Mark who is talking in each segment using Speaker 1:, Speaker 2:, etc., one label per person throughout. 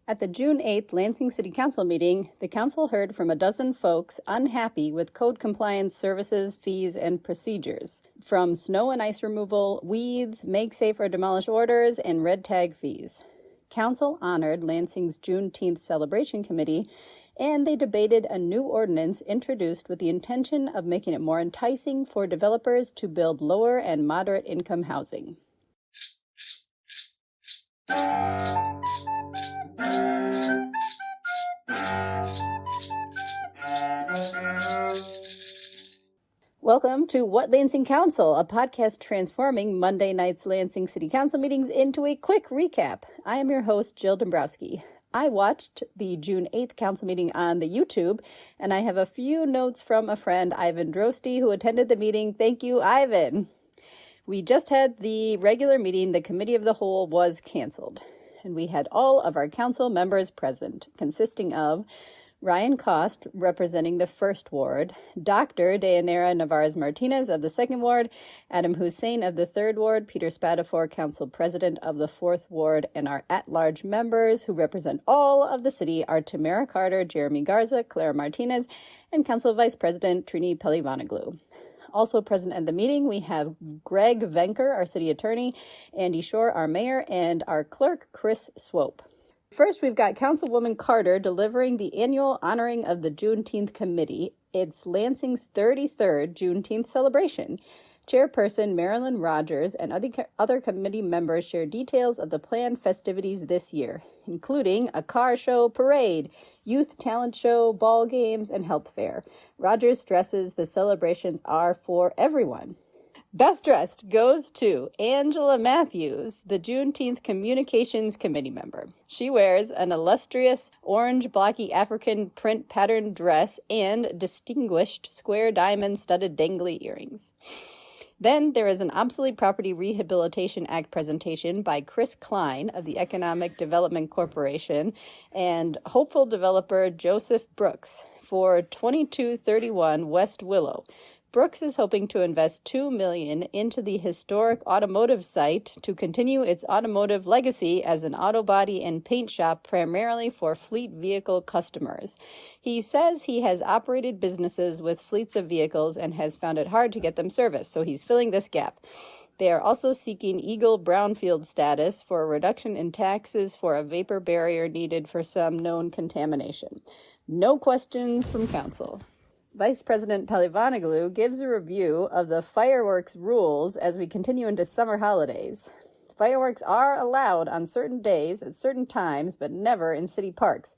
Speaker 1: At the June 8th Lansing City Council meeting, the council heard from a dozen folks unhappy with code compliance services, fees, and procedures, from snow and ice removal, weeds, make safe or demolish orders, and red tag fees. Council honored Lansing's Juneteenth celebration committee, and they debated a new ordinance introduced with the intention of making it more enticing for developers to build lower and moderate income housing. Welcome to What Lansing Council, a podcast transforming Monday night's Lansing City Council meetings into a quick recap. I am your host, Jill Dombrowski. I watched the June 8th council meeting on the YouTube, and I have a few notes from a friend, Ivan Drosty, who attended the meeting. Thank you, Ivan. We just had the regular meeting. The committee of the whole was canceled, and we had all of our council members present, consisting of Ryan Cost, representing the 1st Ward, Dr. Dayanara Navarez-Martinez of the 2nd Ward, Adam Hussein of the 3rd Ward, Peter Spatafor, Council President of the 4th Ward, and our at-large members who represent all of the city are Tamara Carter, Jeremy Garza, Clara Martinez, and Council Vice President Trini Pelivanoglu. Also present at the meeting, we have Greg Venker, our city attorney, Andy Shore, our mayor, and our clerk, Chris Swope. First, we've got Councilwoman Carter delivering the annual honoring of the Juneteenth Committee. It's Lansing's 33rd Juneteenth celebration. Chairperson Marilyn Rogers and other committee members share details of the planned festivities this year, including a car show, parade, youth talent show, ball games, and health fair. Rogers stresses the celebrations are for everyone. Best dressed goes to Angela Matthews, the Juneteenth Communications Committee member. She wears an illustrious orange blocky African print pattern dress and distinguished square diamond studded dangly earrings. Then there is an Obsolete Property Rehabilitation Act presentation by Chris Klein of the Economic Development Corporation and hopeful developer Joseph Brooks for 2231 West Willow. Brooks is hoping to invest $2 million into the historic automotive site to continue its automotive legacy as an auto body and paint shop primarily for fleet vehicle customers. He says he has operated businesses with fleets of vehicles and has found it hard to get them serviced, so he's filling this gap. They are also seeking Eagle Brownfield status for a reduction in taxes for a vapor barrier needed for some known contamination. No questions from council. Vice President Pelivanoglu gives a review of the fireworks rules as we continue into summer holidays. Fireworks are allowed on certain days at certain times, but never in city parks.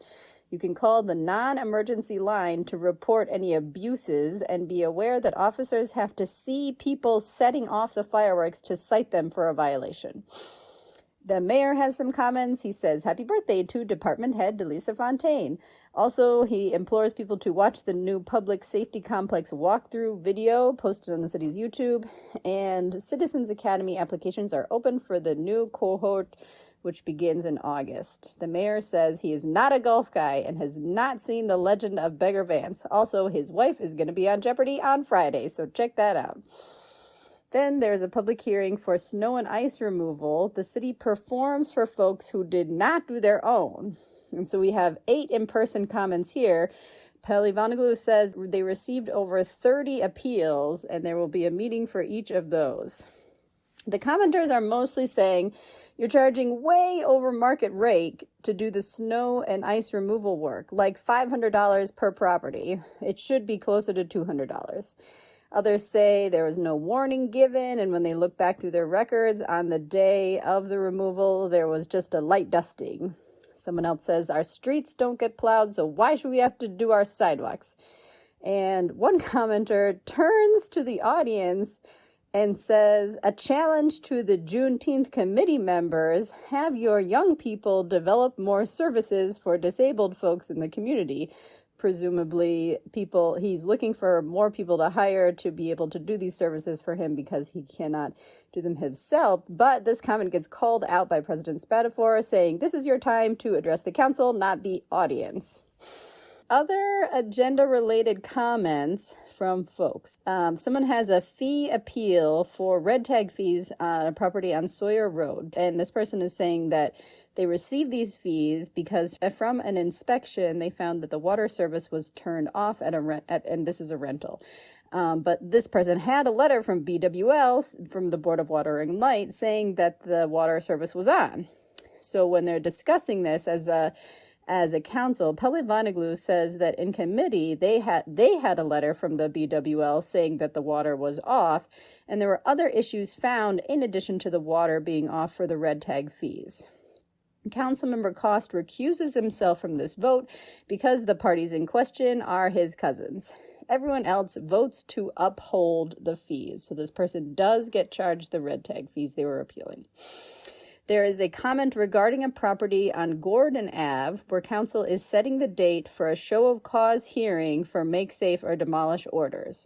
Speaker 1: You can call the non-emergency line to report any abuses and be aware that officers have to see people setting off the fireworks to cite them for a violation. The mayor has some comments. He says, happy birthday to department head Delisa Fontaine. Also, he implores people to watch the new public safety complex walkthrough video posted on the city's YouTube. And Citizens Academy applications are open for the new cohort, which begins in August. The mayor says he is not a golf guy and has not seen The Legend of Beggar Vance. Also, his wife is going to be on Jeopardy on Friday, so check that out. Then there's a public hearing for snow and ice removal. The city performs for folks who did not do their own. And so we have 8 in-person comments here. Pelivanoglu says they received over 30 appeals, and there will be a meeting for each of those. The commenters are mostly saying you're charging way over market rate to do the snow and ice removal work, like $500 per property. It should be closer to $200. Others say there was no warning given, and when they look back through their records on the day of the removal, there was just a light dusting. Someone else says, our streets don't get plowed, so why should we have to do our sidewalks? And one commenter turns to the audience and says, a challenge to the Juneteenth committee members, have your young people develop more services for disabled folks in the community. Presumably, he's looking for more people to hire to be able to do these services for him because he cannot do them himself. But this comment gets called out by President Spatafor, saying, this is your time to address the council, not the audience. other agenda-related comments from folks. Someone has a fee appeal for red tag fees on a property on Sawyer Road. And this person is saying that they received these fees because from an inspection, they found that the water service was turned off and this is a rental. But this person had a letter from BWL, from the Board of Water and Light, saying that the water service was on. So when they're discussing this as a council, Pelle Vonnegut says that in committee, they had a letter from the BWL saying that the water was off, and there were other issues found in addition to the water being off for the red tag fees. Councilmember Cost recuses himself from this vote because the parties in question are his cousins. Everyone else votes to uphold the fees. So this person does get charged the red tag fees they were appealing. There is a comment regarding a property on Gordon Ave where council is setting the date for a show of cause hearing for make safe or demolish orders.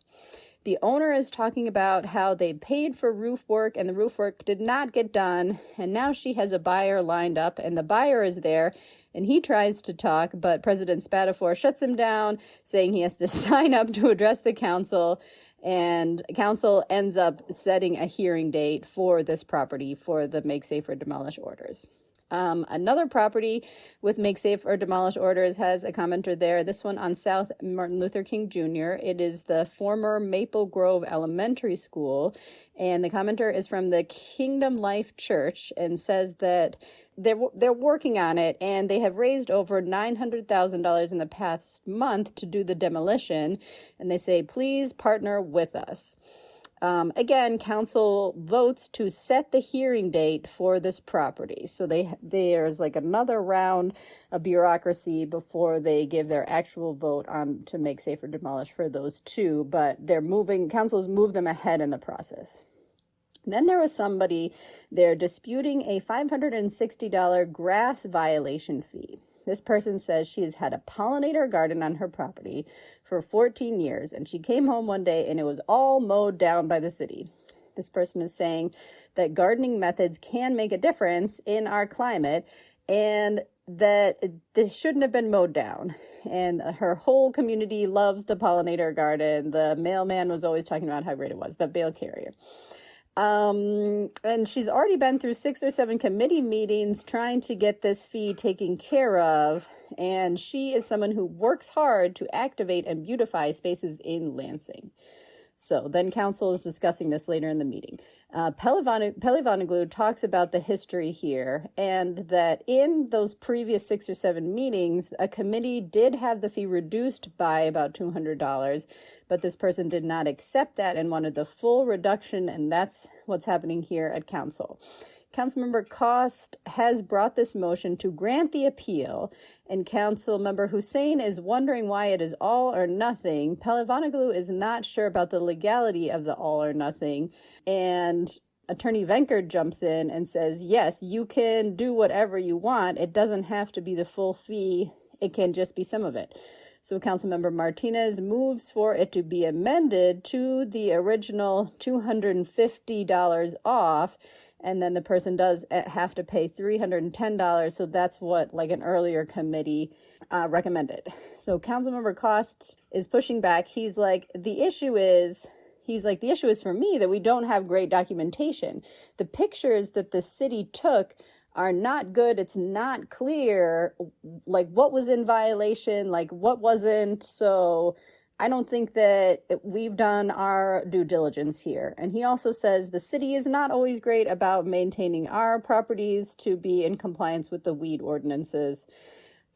Speaker 1: The owner is talking about how they paid for roof work and the roof work did not get done, and now she has a buyer lined up and the buyer is there and he tries to talk, but President Spatafor shuts him down, saying he has to sign up to address the council, and council ends up setting a hearing date for this property for the make safe or demolish orders. Another property with make safe or demolish orders has a commenter there. This one on South Martin Luther King Jr. It is the former Maple Grove Elementary School, and the commenter is from the Kingdom Life Church and says that they're working on it and they have raised over $900,000 in the past month to do the demolition, and they say, please partner with us. Again, council votes to set the hearing date for this property. So there's like another round of bureaucracy before they give their actual vote on to make safe or demolish for those two, but council's moved them ahead in the process. Then there was somebody there disputing a $560 grass violation fee. This person says she has had a pollinator garden on her property for 14 years, and she came home one day and it was all mowed down by the city. This person is saying that gardening methods can make a difference in our climate and that this shouldn't have been mowed down. And her whole community loves the pollinator garden. The mailman was always talking about how great it was, the bale carrier. And she's already been through 6 or 7 committee meetings trying to get this fee taken care of. And she is someone who works hard to activate and beautify spaces in Lansing. So then council is discussing this later in the meeting. Pelle Vonnegut talks about the history here and that in those previous 6 or 7 meetings, a committee did have the fee reduced by about $200, but this person did not accept that and wanted the full reduction, and that's what's happening here at council. Councilmember Cost has brought this motion to grant the appeal, and Councilmember Hussein is wondering why it is all or nothing. Pelle Vonnegut is not sure about the legality of the all or nothing, and Attorney Venkert jumps in and says, yes, you can do whatever you want. It doesn't have to be the full fee. It can just be some of it. So Councilmember Martinez moves for it to be amended to the original $250 off, and then the person does have to pay $310. So that's what like an earlier committee recommended. So Councilmember Cost is pushing back. He's like, the issue is for me that we don't have great documentation. The pictures that the city took are not good. It's not clear like what was in violation, like what wasn't. So I don't think that we've done our due diligence here. And he also says the city is not always great about maintaining our properties to be in compliance with the weed ordinances.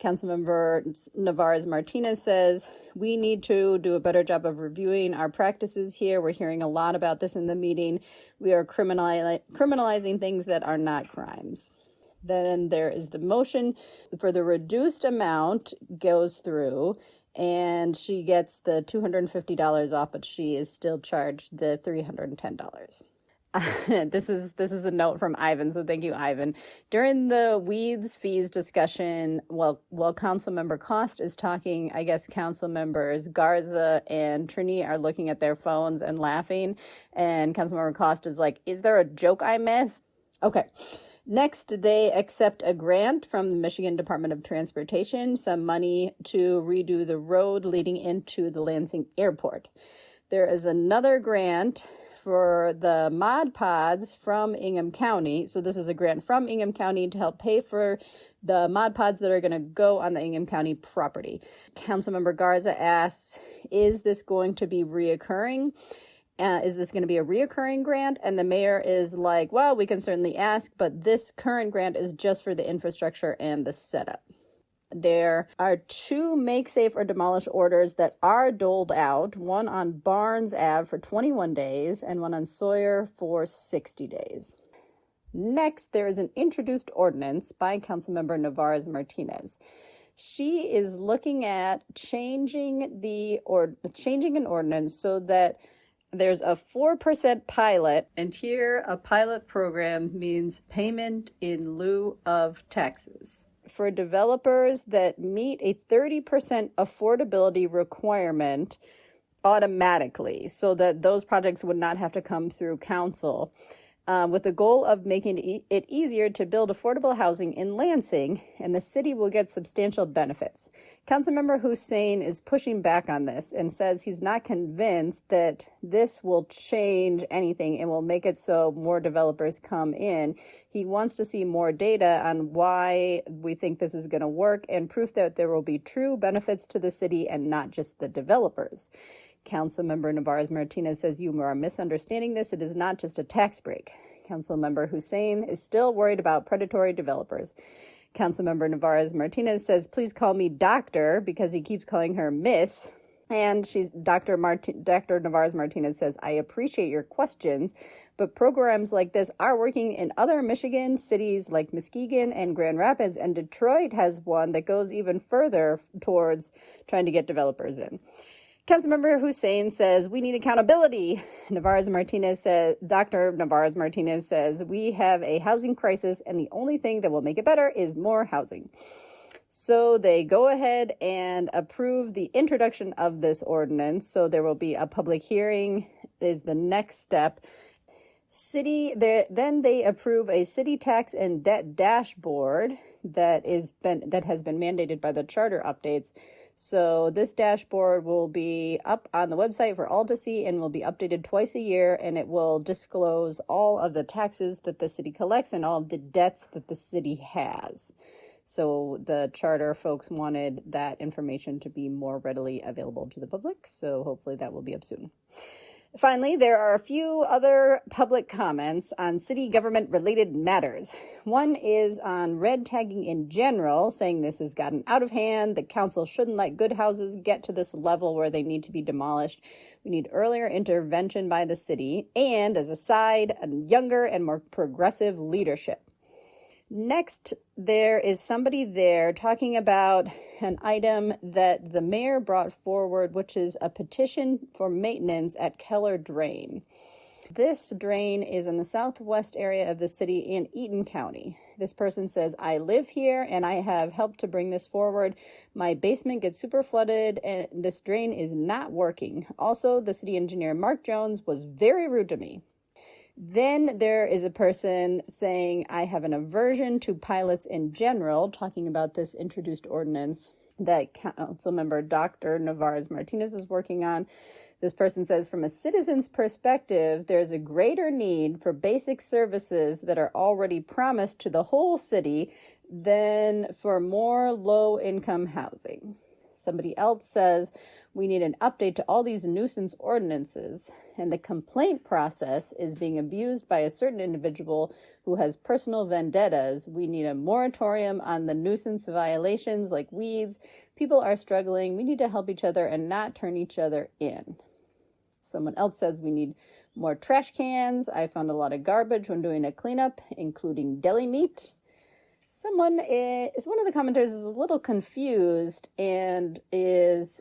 Speaker 1: Councilmember Navarez Martinez says we need to do a better job of reviewing our practices here. We're hearing a lot about this in the meeting. We are criminalizing things that are not crimes. Then there is the motion for the reduced amount goes through, and she gets the $250 off, but she is still charged the $310. This is a note from Ivan, so thank you, Ivan. During the weeds fees discussion, while Councilmember Cost is talking, I guess Council members Garza and Trini are looking at their phones and laughing, and Councilmember Cost is like, is there a joke I missed? Okay. Next, they accept a grant from the Michigan Department of Transportation, some money to redo the road leading into the Lansing airport. There is another grant for the Mod Pods from Ingham County. So this is a grant from Ingham County to help pay for the Mod Pods that are going to go on the Ingham County property. Councilmember Garza asks, is this going to be reoccurring? Is this going to be a reoccurring grant? And the mayor is like, well, we can certainly ask, but this current grant is just for the infrastructure and the setup. There are 2 make safe or demolish orders that are doled out, one on Barnes Ave for 21 days and one on Sawyer for 60 days. Next, there is an introduced ordinance by Councilmember Navarez-Martinez. She is looking at changing an ordinance so that there's a 4% pilot, and here a pilot program means payment in lieu of taxes for developers that meet a 30% affordability requirement automatically, so that those projects would not have to come through council, with the goal of making it easier to build affordable housing in Lansing, and the city will get substantial benefits. Councilmember Hussein is pushing back on this and says he's not convinced that this will change anything and will make it so more developers come in. He wants to see more data on why we think this is going to work and proof that there will be true benefits to the city and not just the developers. Councilmember Navarez-Martinez says you are misunderstanding this. It is not just a tax break. Councilmember Hussein is still worried about predatory developers. Councilmember Navarez-Martinez says, please call me doctor, because he keeps calling her miss. And Dr. Navarez-Martinez says, I appreciate your questions, but programs like this are working in other Michigan cities like Muskegon and Grand Rapids, and Detroit has one that goes even further towards trying to get developers in. Councilmember Hussein says, we need accountability. Dr. Navarez-Martinez says, we have a housing crisis, and the only thing that will make it better is more housing. So they go ahead and approve the introduction of this ordinance. So there will be a public hearing is the next step. Then they approve a city tax and debt dashboard that has been mandated by the charter updates. So this dashboard will be up on the website for all to see and will be updated twice a year, and it will disclose all of the taxes that the city collects and all of the debts that the city has. So the charter folks wanted that information to be more readily available to the public, so hopefully that will be up soon. Finally, there are a few other public comments on city government-related matters. One is on red tagging in general, saying this has gotten out of hand. The council shouldn't let good houses get to this level where they need to be demolished. We need earlier intervention by the city, and as a side, a younger and more progressive leadership. Next, there is somebody there talking about an item that the mayor brought forward, which is a petition for maintenance at Keller Drain. This drain is in the southwest area of the city in Eaton County. This person says, I live here and I have helped to bring this forward. My basement gets super flooded and this drain is not working. Also, the city engineer, Mark Jones, was very rude to me. Then there is a person saying, I have an aversion to pilots in general, talking about this introduced ordinance that Councilmember Dr. Navarez-Martinez is working on. This person says, from a citizen's perspective, there's a greater need for basic services that are already promised to the whole city than for more low-income housing. Somebody else says, we need an update to all these nuisance ordinances, and the complaint process is being abused by a certain individual who has personal vendettas. We need a moratorium on the nuisance violations like weeds. People are struggling. We need to help each other and not turn each other in. Someone else says we need more trash cans. I found a lot of garbage when doing a cleanup, including deli meat. One of the commenters is a little confused and is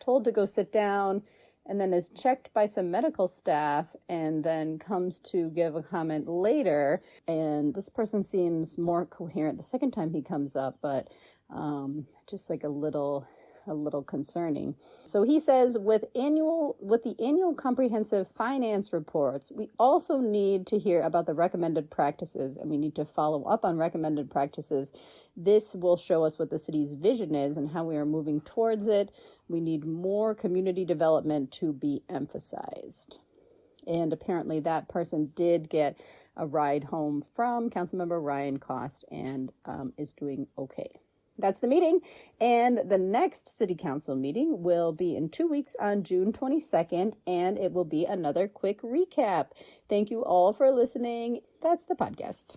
Speaker 1: told to go sit down and then is checked by some medical staff and then comes to give a comment later. And this person seems more coherent the second time he comes up, but just a little a little concerning. So he says with the annual comprehensive finance reports, we also need to hear about the recommended practices, and we need to follow up on recommended practices. This will show us what the city's vision is and how we are moving towards it. We need more community development to be emphasized. And apparently that person did get a ride home from Councilmember Ryan Cost and is doing okay. That's the meeting. And the next City Council meeting will be in 2 weeks on June 22nd, and it will be another quick recap. Thank you all for listening. That's the podcast.